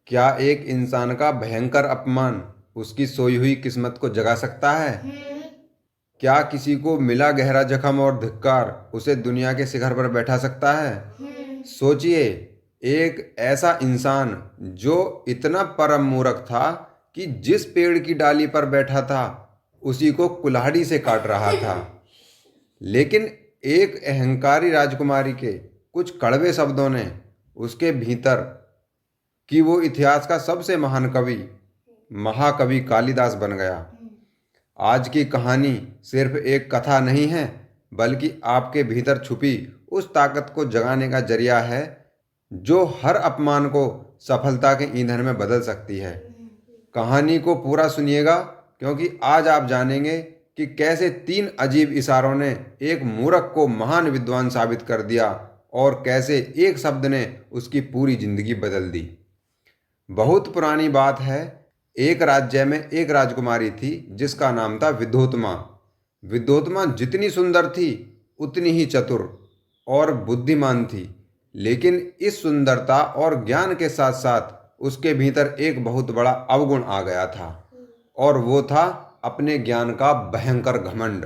क्या एक इंसान का भयंकर अपमान उसकी सोई हुई किस्मत को जगा सकता है? क्या किसी को मिला गहरा जख्म और धिक्कार उसे दुनिया के शिखर पर बैठा सकता है? सोचिए, एक ऐसा इंसान जो इतना परम मूर्ख था कि जिस पेड़ की डाली पर बैठा था उसी को कुल्हाड़ी से काट रहा था। लेकिन एक अहंकारी राजकुमारी के कुछ कड़वे शब्दों ने उसके भीतर कि वो इतिहास का सबसे महान कवि महाकवि कालिदास बन गया। आज की कहानी सिर्फ एक कथा नहीं है, बल्कि आपके भीतर छुपी उस ताकत को जगाने का जरिया है जो हर अपमान को सफलता के ईंधन में बदल सकती है। कहानी को पूरा सुनिएगा, क्योंकि आज आप जानेंगे कि कैसे तीन अजीब इशारों ने एक मूर्ख को महान विद्वान साबित कर दिया और कैसे एक शब्द ने उसकी पूरी जिंदगी बदल दी। बहुत पुरानी बात है। एक राज्य में एक राजकुमारी थी जिसका नाम था विद्योत्मा। विद्योत्मा जितनी सुंदर थी उतनी ही चतुर और बुद्धिमान थी। लेकिन इस सुंदरता और ज्ञान के साथ साथ उसके भीतर एक बहुत बड़ा अवगुण आ गया था, और वो था अपने ज्ञान का भयंकर घमंड।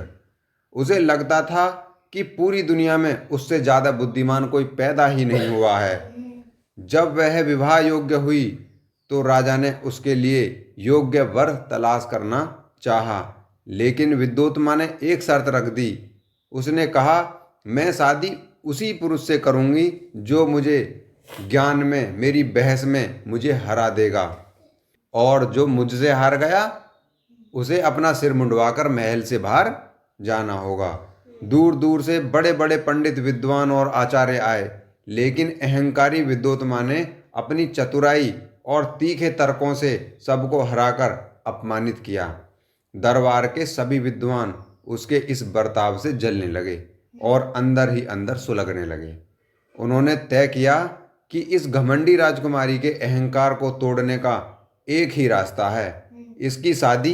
उसे लगता था कि पूरी दुनिया में उससे ज़्यादा बुद्धिमान कोई पैदा ही नहीं हुआ है। जब वह विवाह योग्य हुई तो राजा ने उसके लिए योग्य वर तलाश करना चाहा, लेकिन विद्योत्मा ने एक शर्त रख दी। उसने कहा, मैं शादी उसी पुरुष से करूंगी जो मुझे ज्ञान में, मेरी बहस में मुझे हरा देगा, और जो मुझसे हार गया उसे अपना सिर मुंडवाकर महल से बाहर जाना होगा। दूर दूर से बड़े बड़े पंडित, विद्वान और आचार्य आए, लेकिन अहंकारी विद्योत्मा ने अपनी चतुराई और तीखे तर्कों से सबको हराकर अपमानित किया। दरबार के सभी विद्वान उसके इस बर्ताव से जलने लगे और अंदर ही अंदर सुलगने लगे। उन्होंने तय किया कि इस घमंडी राजकुमारी के अहंकार को तोड़ने का एक ही रास्ता है। इसकी शादी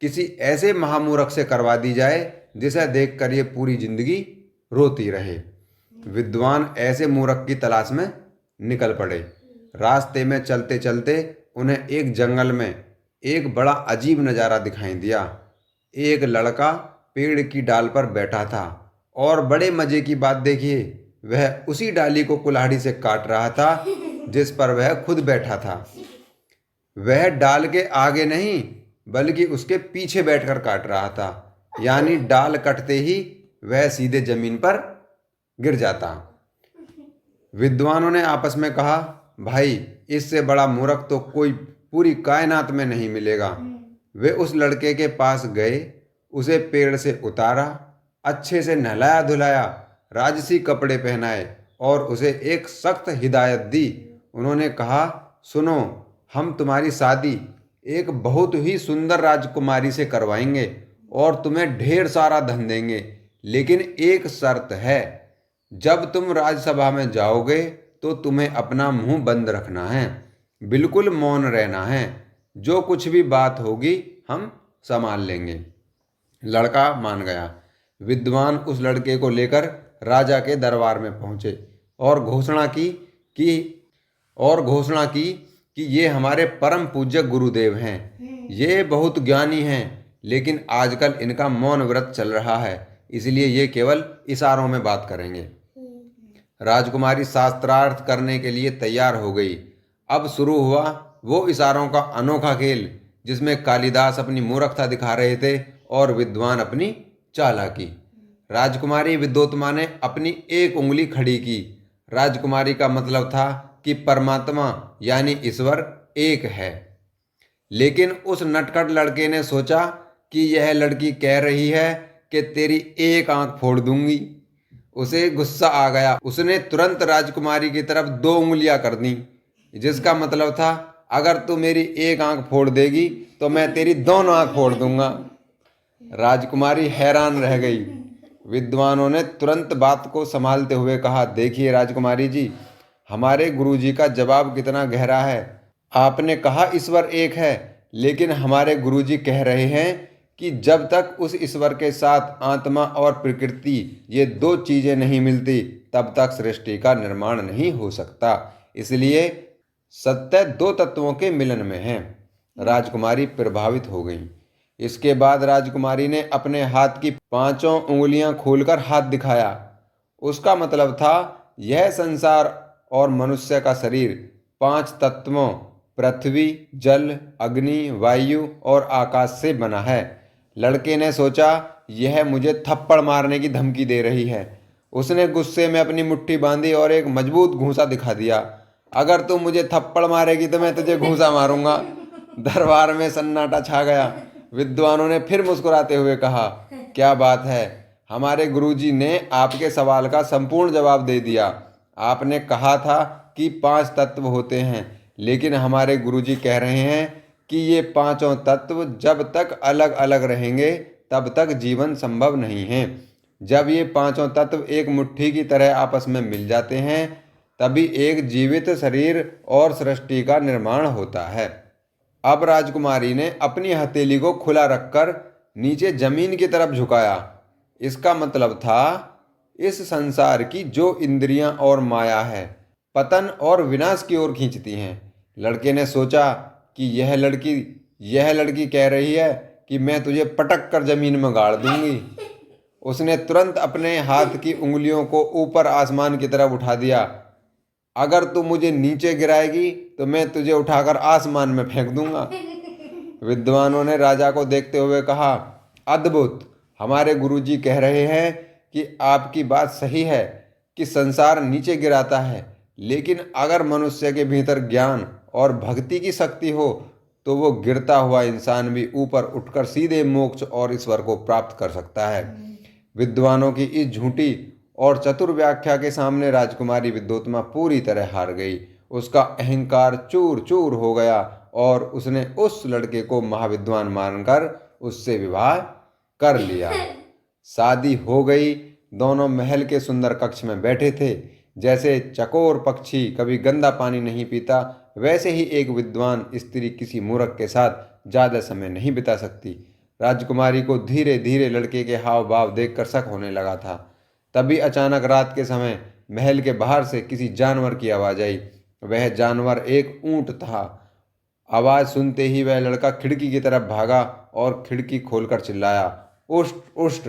किसी ऐसे महामूर्ख से करवा दी जाए जिसे देखकर ये पूरी जिंदगी रोती रहे। विद्वान ऐसे मूर्ख की तलाश में निकल पड़े। रास्ते में चलते चलते उन्हें एक जंगल में एक बड़ा अजीब नज़ारा दिखाई दिया। एक लड़का पेड़ की डाल पर बैठा था, और बड़े मजे की बात देखिए, वह उसी डाली को कुल्हाड़ी से काट रहा था जिस पर वह खुद बैठा था। वह डाल के आगे नहीं, बल्कि उसके पीछे बैठकर काट रहा था, यानी डाल कटते ही वह सीधे जमीन पर गिर जाता। विद्वानों ने आपस में कहा, भाई, इससे बड़ा मूर्ख तो कोई पूरी कायनात में नहीं मिलेगा। वे उस लड़के के पास गए, उसे पेड़ से उतारा, अच्छे से नहलाया धुलाया, राजसी कपड़े पहनाए और उसे एक सख्त हिदायत दी। उन्होंने कहा, सुनो, हम तुम्हारी शादी एक बहुत ही सुंदर राजकुमारी से करवाएंगे और तुम्हें ढेर सारा धन देंगे, लेकिन एक शर्त है, जब तुम राजसभा में जाओगे तो तुम्हें अपना मुंह बंद रखना है, बिल्कुल मौन रहना है। जो कुछ भी बात होगी हम संभाल लेंगे। लड़का मान गया। विद्वान उस लड़के को लेकर राजा के दरबार में पहुंचे और की घोषणा की कि ये हमारे परम पूज्य गुरुदेव हैं। ये बहुत ज्ञानी हैं, लेकिन आजकल इनका मौन व्रत चल रहा है, इसलिए ये केवल इशारों में बात करेंगे। राजकुमारी शास्त्रार्थ करने के लिए तैयार हो गई। अब शुरू हुआ वो इशारों का अनोखा खेल, जिसमें कालिदास अपनी मूर्खता दिखा रहे थे और विद्वान अपनी चालाकी। राजकुमारी विद्योत्मा ने अपनी एक उंगली खड़ी की। राजकुमारी का मतलब था कि परमात्मा यानी ईश्वर एक है। लेकिन उस नटखट लड़के ने सोचा कि यह लड़की कह रही है कि तेरी एक आंख फोड़ दूंगी। उसे गुस्सा आ गया। उसने तुरंत राजकुमारी की तरफ दो उंगलियां कर दी, जिसका मतलब था, अगर तू मेरी एक आंख फोड़ देगी तो मैं तेरी दोनों आंख फोड़ दूंगा। राजकुमारी हैरान रह गई। विद्वानों ने तुरंत बात को संभालते हुए कहा, देखिए राजकुमारी जी, हमारे गुरुजी का जवाब कितना गहरा है। आपने कहा ईश्वर एक है, लेकिन हमारे गुरुजी कह रहे हैं कि जब तक उस ईश्वर के साथ आत्मा और प्रकृति, ये दो चीजें नहीं मिलती, तब तक सृष्टि का निर्माण नहीं हो सकता। इसलिए सत्य दो तत्वों के मिलन में है। राजकुमारी प्रभावित हो गई। इसके बाद राजकुमारी ने अपने हाथ की पांचों उंगलियां खोलकर हाथ दिखाया। उसका मतलब था यह संसार और मनुष्य का शरीर पांच तत्वों पृथ्वी, जल, अग्नि, वायु और आकाश से बना है। लड़के ने सोचा यह मुझे थप्पड़ मारने की धमकी दे रही है। उसने गुस्से में अपनी मुट्ठी बांधी और एक मजबूत घूंसा दिखा दिया। अगर तू मुझे थप्पड़ मारेगी तो मैं तुझे घूंसा मारूंगा। दरबार में सन्नाटा छा गया। विद्वानों ने फिर मुस्कुराते हुए कहा, क्या बात है, हमारे गुरुजी ने आपके सवाल का संपूर्ण जवाब दे दिया। आपने कहा था कि पांच तत्व होते हैं, लेकिन हमारे गुरुजी कह रहे हैं कि ये पांचों तत्व जब तक अलग अलग रहेंगे तब तक जीवन संभव नहीं है। जब ये पांचों तत्व एक मुट्ठी की तरह आपस में मिल जाते हैं तभी एक जीवित शरीर और सृष्टि का निर्माण होता है। अब राजकुमारी ने अपनी हथेली को खुला रखकर नीचे जमीन की तरफ झुकाया। इसका मतलब था इस संसार की जो इंद्रियां और माया है पतन और विनाश की ओर खींचती हैं। लड़के ने सोचा कि यह लड़की कह रही है कि मैं तुझे पटक कर जमीन में गाड़ दूंगी। उसने तुरंत अपने हाथ की उंगलियों को ऊपर आसमान की तरफ उठा दिया। अगर तू मुझे नीचे गिराएगी तो मैं तुझे उठाकर आसमान में फेंक दूंगा। विद्वानों ने राजा को देखते हुए कहा, अद्भुत, हमारे गुरुजी कह रहे हैं कि आपकी बात सही है कि संसार नीचे गिराता है, लेकिन अगर मनुष्य के भीतर ज्ञान और भक्ति की शक्ति हो तो वो गिरता हुआ इंसान भी ऊपर उठकर सीधे मोक्ष और ईश्वर को प्राप्त कर सकता है। विद्वानों की इस झूठी और चतुर व्याख्या के सामने राजकुमारी विद्योत्मा पूरी तरह हार गई। उसका अहंकार चूर चूर हो गया और उसने उस लड़के को महाविद्वान मानकर उससे विवाह कर लिया। शादी हो गई। दोनों महल के सुंदर कक्ष में बैठे थे। जैसे चकोर पक्षी कभी गंदा पानी नहीं पीता, वैसे ही एक विद्वान स्त्री किसी मूर्ख के साथ ज्यादा समय नहीं बिता सकती। राजकुमारी को धीरे धीरे लड़के के हाव भाव देखकर शक होने लगा था। तभी अचानक रात के समय महल के बाहर से किसी जानवर की आवाज आई। वह जानवर एक ऊंट था। आवाज सुनते ही वह लड़का खिड़की की तरफ भागा और खिड़की खोलकर चिल्लाया, उष्ट उष्ट।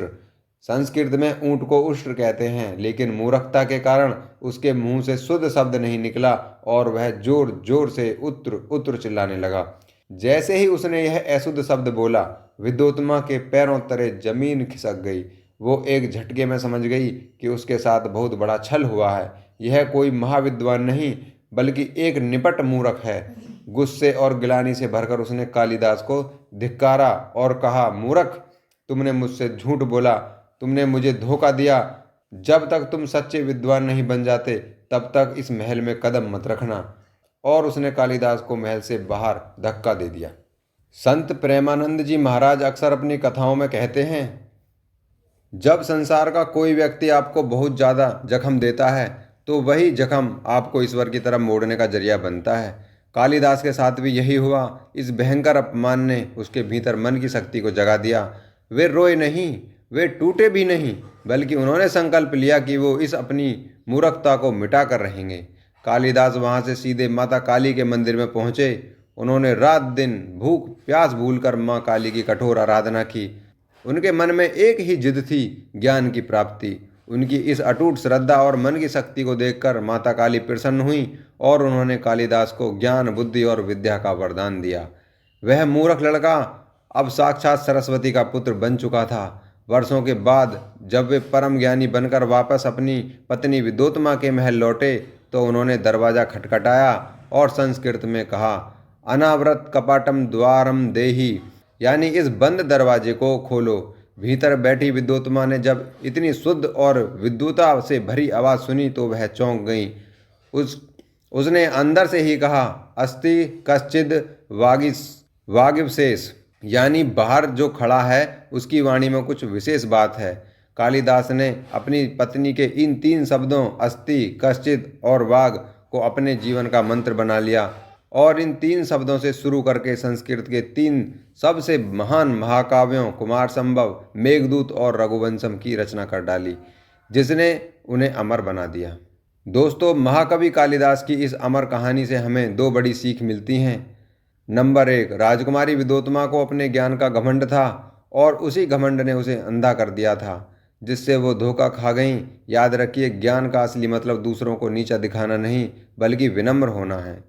संस्कृत में ऊंट को उष्ट कहते हैं, लेकिन मूर्खता के कारण उसके मुंह से शुद्ध शब्द नहीं निकला और वह जोर जोर से उत्र उत्र चिल्लाने लगा। जैसे ही उसने यह अशुद्ध शब्द बोला, विद्योत्मा के पैरों तले जमीन खिसक गई। वो एक झटके में समझ गई कि उसके साथ बहुत बड़ा छल हुआ है। यह कोई महाविद्वान नहीं बल्कि एक निपट मूर्ख है। गुस्से और गिलानी से भरकर उसने कालिदास को धिक्कारा और कहा, मूर्ख, तुमने मुझसे झूठ बोला, तुमने मुझे धोखा दिया। जब तक तुम सच्चे विद्वान नहीं बन जाते तब तक इस महल में कदम मत रखना। और उसने कालिदास को महल से बाहर धक्का दे दिया। संत प्रेमानंद जी महाराज अक्सर अपनी कथाओं में कहते हैं, जब संसार का कोई व्यक्ति आपको बहुत ज़्यादा जख्म देता है तो वही जख्म आपको ईश्वर की तरफ मोड़ने का जरिया बनता है। कालिदास के साथ भी यही हुआ। इस भयंकर अपमान ने उसके भीतर मन की शक्ति को जगा दिया। वे रोए नहीं, वे टूटे भी नहीं, बल्कि उन्होंने संकल्प लिया कि वो इस अपनी मूर्खता को मिटा कर रहेंगे। कालिदास वहाँ से सीधे माता काली के मंदिर में पहुँचे। उन्होंने रात दिन भूख प्यास भूलकर माँ काली की कठोर आराधना की। उनके मन में एक ही जिद थी, ज्ञान की प्राप्ति। उनकी इस अटूट श्रद्धा और मन की शक्ति को देखकर माता काली प्रसन्न हुई और उन्होंने कालिदास को ज्ञान, बुद्धि और विद्या का वरदान दिया। वह मूर्ख लड़का अब साक्षात सरस्वती का पुत्र बन चुका था। वर्षों के बाद जब वे परम ज्ञानी बनकर वापस अपनी पत्नी विद्योत्मा के महल लौटे तो उन्होंने दरवाजा खटखटाया और संस्कृत में कहा, अनावृत कपाटम द्वारम देहि, यानी इस बंद दरवाजे को खोलो। भीतर बैठी विद्योत्मा ने जब इतनी शुद्ध और विद्युता से भरी आवाज़ सुनी तो वह चौंक गई। उसने अंदर से ही कहा, अस्ति कश्चिद वागिवशेष, यानी बाहर जो खड़ा है उसकी वाणी में कुछ विशेष बात है। कालिदास ने अपनी पत्नी के इन तीन शब्दों अस्ति, कश्चिद और वाग को अपने जीवन का मंत्र बना लिया और इन तीन शब्दों से शुरू करके संस्कृत के तीन सबसे महान महाकाव्यों कुमार संभव, मेघदूत और रघुवंशम की रचना कर डाली, जिसने उन्हें अमर बना दिया। दोस्तों, महाकवि कालिदास की इस अमर कहानी से हमें दो बड़ी सीख मिलती हैं। नंबर एक, राजकुमारी विदोत्मा को अपने ज्ञान का घमंड था और उसी घमंड ने उसे अंधा कर दिया था, जिससे वो धोखा खा गईं। याद रखिए, ज्ञान का असली मतलब दूसरों को नीचा दिखाना नहीं, बल्कि विनम्र होना है।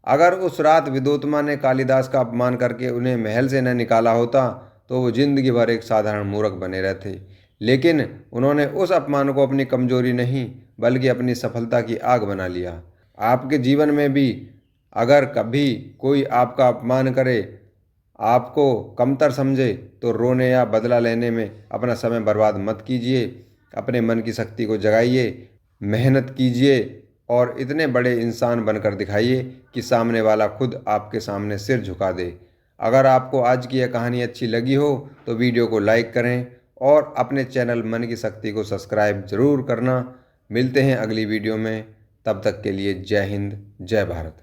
अगर उस रात विदोत्मा ने कालिदास का अपमान करके उन्हें महल से न निकाला होता तो वो जिंदगी भर एक साधारण मूर्ख बने रहते। लेकिन उन्होंने उस अपमान को अपनी कमजोरी नहीं, बल्कि अपनी सफलता की आग बना लिया। आपके जीवन में भी अगर कभी कोई आपका अपमान करे, आपको कमतर समझे, तो रोने या बदला लेने में अपना समय बर्बाद मत कीजिए। अपने मन की शक्ति को जगाइए, मेहनत कीजिए और इतने बड़े इंसान बनकर दिखाइए कि सामने वाला खुद आपके सामने सिर झुका दे। अगर आपको आज की यह कहानी अच्छी लगी हो तो वीडियो को लाइक करें और अपने चैनल मन की शक्ति को सब्सक्राइब जरूर करना। मिलते हैं अगली वीडियो में, तब तक के लिए जय हिंद, जय भारत।